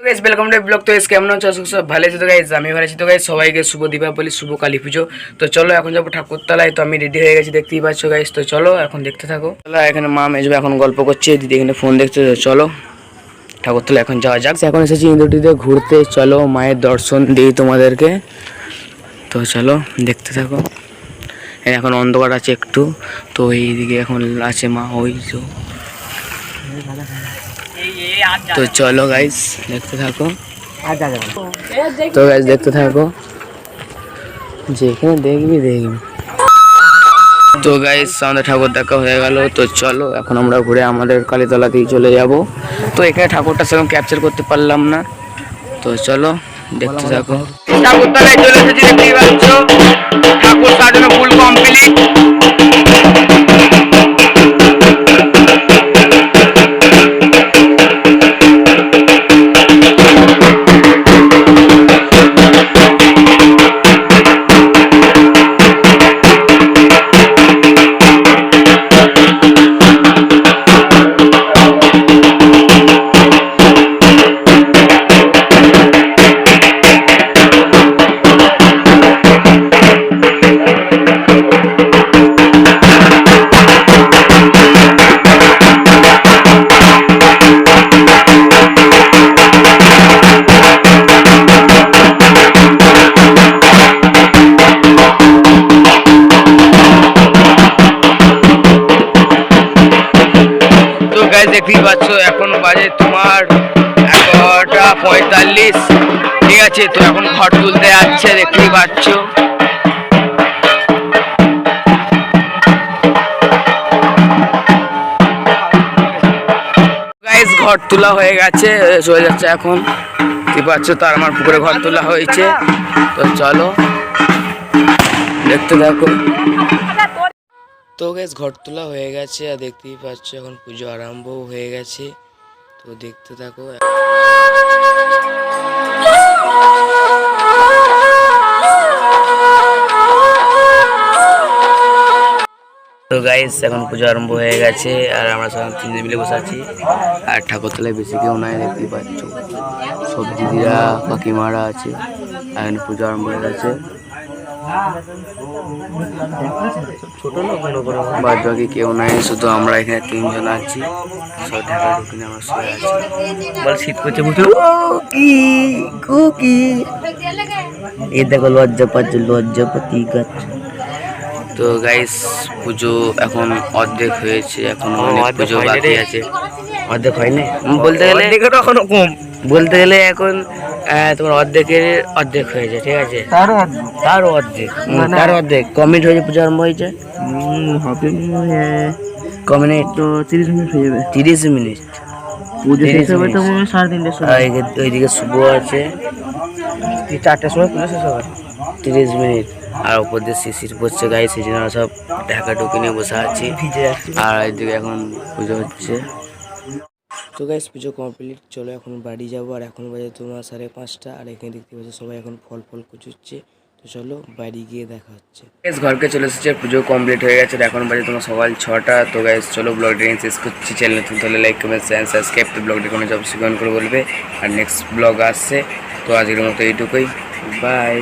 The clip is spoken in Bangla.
Guys welcome to blog. তো কেমন আছো? সব ভালো আছো তো গাইস? আমি ভালো আছি তো গাইস। সবাইকে শুভ দীপাবলি, শুভ কালী পুজো। তো চলো এখন যাবো ঠাকুরতলায়। তো আমি রেডি হয়ে গেছি, দেখতেই পাচ্ছ গাইস। তো চলো এখন দেখতে থাকো। চলো, এখানে মা মেজবা এখন গল্প করছে, দিদি এখানে ফোন দেখছে। তো চলো ঠাকুরতলা এখন যাওয়া যাক। এখন এসেছি ইন্দুটিতে ঘুরতে। চলো মায়ের দর্শন দিই তোমাদেরকে। তো চলো দেখতে থাকো। এখন অন্ধকার আছে একটু, তো এইদিকে এখন আছে মা, ওই তো চলো গাইস দেখতে থাকো। তো গাইস দেখতে থাকো, যেখানে দেখবি। তো গাইস আমাদের ঠাকুর দেখা হয়ে গেল। তো চলো এখন আমরা ঘুরে আমাদের কালীতলাতেই চলে যাব। তো এখানে ঠাকুরটা সেরকম ক্যাপচার করতে পারলাম না। তো চলো দেখতে থাকো। ঠাকুরতলায় চলে এসেছি, দেখতেই পাচ্ছ ঠাকুর সাজানো ফুল কমপ্লিট। দেখতেই পাচ্ছ এখন বাজে তোমার 11:45। ঠিক আছে, তো এখন ঘর তুলতে যাচ্ছে, দেখতেই পাচ্ছ। গাইস ঘর তোলা হয়ে গেছে, চলে যাচ্ছে এখন। দেখতে পাচ্ছ তার আমার পুকুরে ঘর তোলা হয়েছে। তো চলো দেখতে থাকো। তো গাইস ঘর তোলা হয়ে গেছে, আর দেখতেই পাচ্ছ এখন পুজো আরম্ভ হয়ে গেছে। তো দেখতে থাকো। তো গাইস এখন পুজো আরম্ভ হয়ে গেছে, আর আমরা সবাই তিনজন মিলে বসে আছি। আর ঠাকুরতলায় বেশি কেউ নাই, দেখতেই পাচ্ছ সব দিদিরা কাকিমারা আছে। আর এখন পুজো আরম্ভ হয়ে গেছে। বাদ বাকি কেউ নাই, শুধু আমরা এখানে তিনজন আছি। সব ঢাকা ঢুকিনে আমরা শুয়ে আছি। বল শীত করছে বুঝলো কি? এই দেখো লজ্জাপতি গাছ। তো গাইস পুজো এখন অর্ধেক হয়েছে, এখন অনেক পুজো বাকি আছে। অর্ধেক হয়নি বলতে গেলে, এখনো কম বলতে গেলে। এখন তোমার অর্ধেকের অর্ধেক হয়েছে, ঠিক আছে। তার অর্ধেক কমপ্লিট হয়েছে, পুজো আরম্ভ হয়েছে। কমিনিট তো 30 মিনিট হয়ে যাবে। 30 মিনিট পুজো শেষ হবে তো 3:30টার সময়। ওইদিকে শুভ আছে, 4টার সময় পুজো শেষ হবে। 30 মিনিট। আর উপর দিয়ে শিশির পড়ছে গায়ে, সেই জন্য সব ঢাকা ঢুকে নিয়ে বসে আছি। আর এইদিকে এখন পুজো হচ্ছে। তো গাইস পুজো কমপ্লিট, চলো এখন বাড়ি যাবো। আর এখন বাজে তোমার 5:30। আর এখানে দেখতে পাচ্ছি সবাই এখন ফল কুচুচ্ছে। তো চলো বাড়ি গিয়ে দেখা হচ্ছে। গাইস ঘরকে চলে এসেছে, পুজো কমপ্লিট হয়ে গেছে। এখন বাজে তোমার সকাল 6টা। তো গাইস চলো ব্লগটা শেষ করছি। চ্যানেল নতুন তাহলে লাইক কমেন্ট শেয়ার সাবস্ক্রাইব। তো ব্লগটা কোনো জব সিগন করে বলবে। আর নেক্সট ব্লগ আসছে। তো আজকের মতো এইটুকুই, বাই।